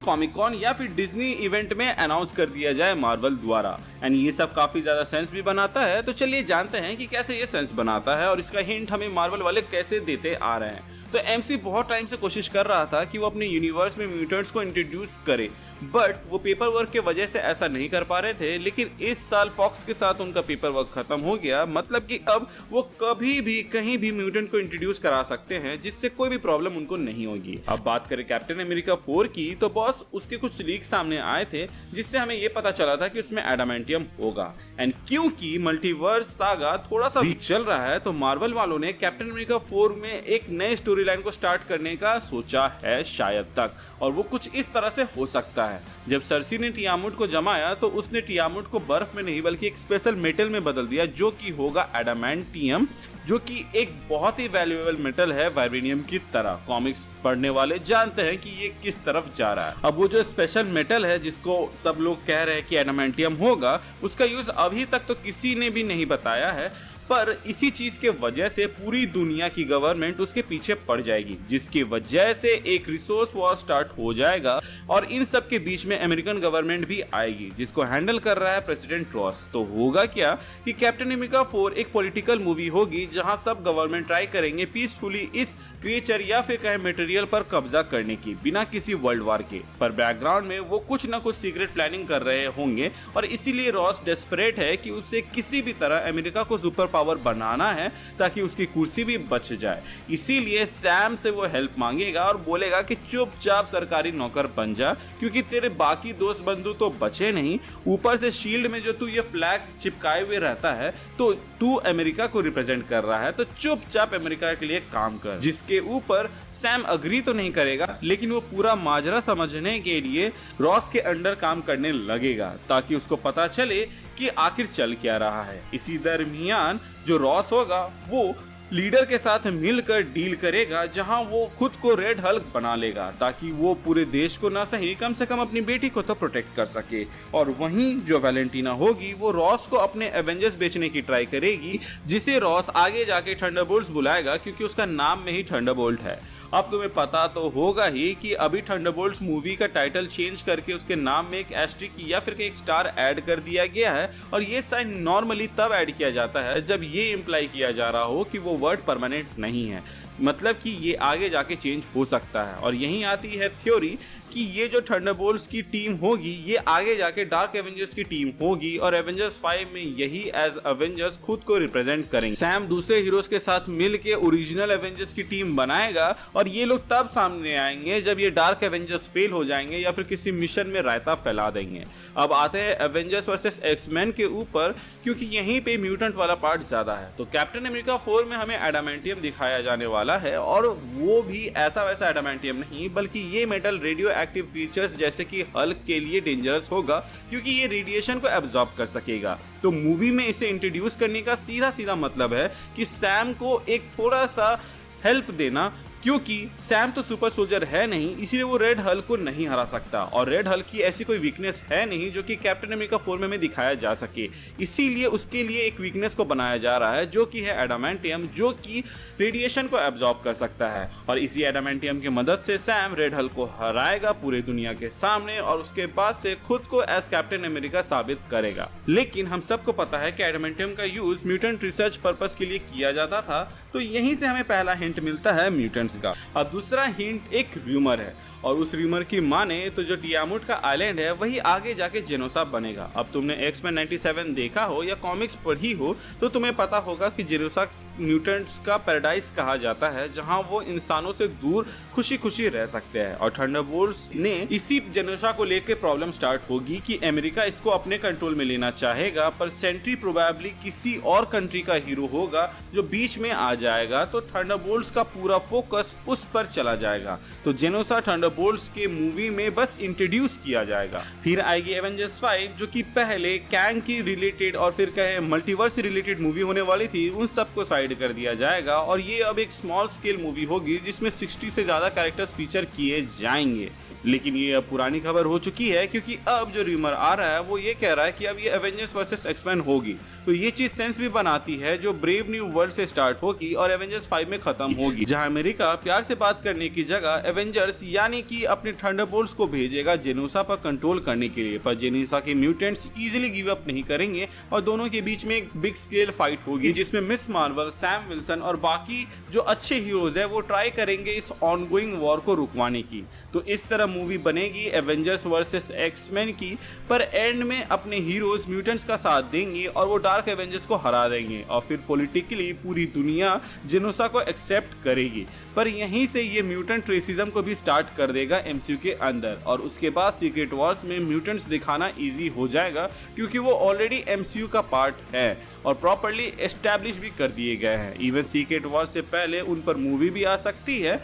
Comic cone या फिर Disney event में अनाउंस कर दिया जाए मार्वल द्वारा। एंड ये सब काफी ज्यादा सेंस भी बनाता है। तो चलिए जानते हैं कि कैसे ये सेंस बनाता है और इसका हिंट हमें मार्वल वाले कैसे देते आ रहे हैं। तो एमसी बहुत टाइम से कोशिश कर रहा था कि वो अपने यूनिवर्स में म्यूटेंट्स को इंट्रोड्यूस करे, बट वो पेपर वर्क के वजह से ऐसा नहीं कर पा रहे थे। लेकिन इस साल फॉक्स के साथ उनका पेपर वर्क खत्म हो गया, मतलब कि अब वो कभी भी कहीं भी म्यूटेंट को इंट्रोड्यूस करा सकते हैं, जिससे कोई भी प्रॉब्लम उनको नहीं होगी। अब बात करें कैप्टन अमेरिका 4 की, तो बॉस उसके कुछ लीक सामने आए थे जिससे हमें ये पता चला था कि उसमें एडामेंटियम होगा। एंड क्योंकि मल्टीवर्स सागा थोड़ा सा वीक चल रहा है, तो मार्वल वालों ने कैप्टन अमेरिका 4 में एक नए स्टोरी लाइन को स्टार्ट करने का सोचा है शायद तक, और वो कुछ इस तरह से हो सकता है। जब सर्सी ने टियामुट को जमाया तो उसने टियामुट को बर्फ में नहीं बल्कि एक स्पेशल मेटल में बदल दिया, जो कि होगा एडामेंटियम, जो कि एक बहुत ही वैल्यूएबल मेटल है वाइब्रेनियम की तरह। कॉमिक्स पढ़ने वाले जानते हैं कि ये किस तरफ जा रहा है। अब वो जो स्पेशल मेटल है जिसको सब लोग कह रहे हैं कि एडामेंटियम होगा, उसका यूज अभी तक तो किसी ने भी नहीं बताया है, पर इसी चीज के वजह से पूरी दुनिया की गवर्नमेंट उसके पीछे पड़ जाएगी, जिसकी वजह से एक रिसोर्स वॉर स्टार्ट हो जाएगा। और इन सब के बीच में अमेरिकन गवर्नमेंट भी आएगी, जिसको हैंडल कर रहा है प्रेसिडेंट रॉस। तो होगा क्या कि कैप्टन अमेरिका 4 एक पॉलिटिकल मूवी होगी, जहां सब गवर्नमेंट ट्राई करेंगे पीसफुली इस क्रिएचर या फिर कहे मटेरियल पर कब्जा करने की, बिना किसी वर्ल्ड वार के। पर बैकग्राउंड में वो कुछ ना कुछ सीक्रेट प्लानिंग कर रहे होंगे, और इसीलिए रॉस डेस्परेट है कि उसे किसी भी तरह अमेरिका को सुपर पावर बनाना है ताकि उसकी कुर्सी भी बच जाए। इसीलिए सैम से वो हेल्प मांगेगा और बोलेगा कि चुपचाप सरकारी नौकर बन जा, क्योंकि तेरे बाकी दोस्त बंधु तो बचे नहीं, ऊपर से शील्ड में जो तू ये फ्लैग चिपकाए हुए रहता है, तो तू अमेरिका को रिप्रेजेंट कर रहा है, तो चुपचाप अमेरिका के लिए काम कर। जिसके ऊपर सैम अग्री तो नहीं करेगा, लेकिन वो पूरा माजरा समझने के लिए रॉस के अंडर काम करने लगेगा, ताकि उसको पता चले कि आखिर चल क्या रहा है। इसी दरमियान जो रॉस होगा वो लीडर के साथ मिलकर डील करेगा, जहां वो खुद को रेड हल्क बना लेगा, ताकि वो पूरे देश को ना सही कम से कम अपनी बेटी को तो प्रोटेक्ट कर सके। और वहीं जो वैलेंटीना होगी वो रॉस को अपने एवेंजर्स बेचने की ट्राई करेगी, जिसे रॉस आगे जाके थंडरबोल्ट्स बुलाएगा, क्योंकि उसका नाम में ही थंडरबोल्ट है। अब तुम्हें पता तो होगा ही कि अभी थंडरबोल्ट्स मूवी का टाइटल चेंज करके उसके नाम में एक एस्ट्रिक या फिर एक स्टार ऐड कर दिया गया है, और ये साइन नॉर्मली तब ऐड किया जाता है जब ये इंप्लाई किया जा रहा हो कि वो वर्ड परमानेंट नहीं है, मतलब कि ये आगे जाके चेंज हो सकता है। और यहीं आती है थ्योरी कि ये जो थंडरबोल्ट्स की टीम होगी ये आगे जाके डार्क एवेंजर्स की टीम होगी, और एवेंजर्स 5 में यही एज एवेंजर्स खुद को रिप्रेजेंट करेंगे। सैम दूसरे हीरोज के साथ मिलके ओरिजिनल एवेंजर्स की टीम बनाएगा, और ये लोग तब सामने आएंगे जब ये डार्क एवेंजर्स फेल हो जाएंगे या फिर किसी मिशन में रायता फैला देंगे। अब आते हैं एवेंजर्स वर्सेस एक्समैन के ऊपर, क्योंकि यहीं पे म्यूटेंट वाला पार्ट ज्यादा है। तो कैप्टन अमेरिका 4 में हमें एडामेंटियम दिखाया जाने वाला है, और वो भी ऐसा वैसा एडामेंटियम नहीं, बल्कि ये मेटल रेडियो एक्टिव क्रीचर्स जैसे कि हल्क के लिए डेंजरस होगा, क्योंकि ये रेडिएशन को एब्जॉर्ब कर सकेगा। तो मूवी में इसे इंट्रोड्यूस करने का सीधा सीधा मतलब है कि सैम को एक थोड़ा सा हेल्प देना, क्योंकि सैम तो सुपर सोल्जर है नहीं, इसीलिए वो रेड हल्क को नहीं हरा सकता, और रेड हल्क की ऐसी कोई वीकनेस है नहीं जो कि कैप्टन अमेरिका 4 में दिखाया जा सके। इसीलिए उसके लिए एक वीकनेस को बनाया जा रहा है, जो कि है एडामेंटियम, जो कि रेडिएशन को एब्जॉर्ब कर सकता है। और इसी एडामेंटियम की मदद से सैम रेड हल्क को हराएगा पूरे दुनिया के सामने, और उसके बाद से खुद को एज कैप्टन अमेरिका साबित करेगा। लेकिन हम सबको पता है कि एडामेंटियम का यूज म्यूटेंट रिसर्च पर्पस के लिए किया जाता था, तो यहीं से हमें पहला हिंट मिलता है म्यूटेंट्स का। अब दूसरा हिंट एक र्यूमर है, और उस र्यूमर की माने तो जो टियामुट का आइलैंड है वही आगे जाके जेनोसा बनेगा। अब तुमने एक्समैन 97 देखा हो या कॉमिक्स पढ़ी हो तो तुम्हें पता होगा कि जेनोसा म्यूटेंट्स का पैराडाइज कहा जाता है, जहां वो इंसानों से दूर खुशी खुशी रह सकते हैं। और थंडरबोल्ट्स ने इसी जेनोसा को लेकर प्रॉब्लम स्टार्ट होगी कि अमेरिका इसको अपने कंट्रोल में लेना चाहेगा, पर सेंट्री प्रोबेबली किसी और कंट्री का हीरो होगा जो बीच में आ जाएगा, तो थंडरबोल्ट्स का पूरा फोकस उस पर चला जाएगा। तो जेनोसा थंडरबोल्ट्स के मूवी में बस इंट्रोड्यूस किया जाएगा। फिर आएगी एवेंजर्स 5, जो कि पहले कैंग की रिलेटेड और फिर कहे मल्टीवर्स से रिलेटेड मूवी होने वाली थी, उन सबको साइड ऐड कर दिया जाएगा और ये अब एक स्मॉल स्केल मूवी होगी जिसमें 60 से ज़्यादा कैरेक्टर्स फीचर किए जाएंगे। लेकिन ये अब पुरानी खबर हो चुकी है, क्योंकि अब जो रूमर आ रहा है वो ये कह रहा है कि अब ये एवेंजर्स वर्सेस एक्समैन होगी। तो ये चीज सेंस भी बनाती है, जो ब्रेव न्यू वर्ल्ड से स्टार्ट होगी और एवेंजर्स 5 में खत्म होगी, जहां अमेरिका प्यार से बात करने की जगह एवेंजर्स यानी कि अपने थंडरबोल्ट्स को भेजेगा जेनोसा पर कंट्रोल करने के लिए। पर जेनोसा के म्यूटेंट्स इजीली गिव अप नहीं करेंगे और दोनों के बीच में एक बिग स्केल फाइट होगी, जिसमें मिस मार्वल, सैम विल्सन और बाकी जो अच्छे हीरोज है वो ट्राई करेंगे इस ऑनगोइंग वॉर को रुकवाने की। तो इस तरह मूवी बनेगी एवेंजर्स वर्सेस एक्समैन की, पर एंड में अपने हीरोज म्यूटेंट्स का साथ देंगे और वो डार्क एवेंजर्स को हरा देंगे और फिर पॉलिटिकली पूरी दुनिया जेनोसा को एक्सेप्ट करेगी। पर यहीं से ये म्यूटेंट रेसिज्म को भी स्टार्ट कर देगा एमसीयू के अंदर और उसके बाद सीक्रेट वॉर्स में म्यूटेंट्स दिखाना इजी हो जाएगा, क्योंकि वो ऑलरेडी एमसीयू का पार्ट है और प्रॉपर्ली एस्टैब्लिश भी कर दिए गए हैं। इवन सीक्रेट वॉर से पहले उन पर मूवी भी आ सकती है,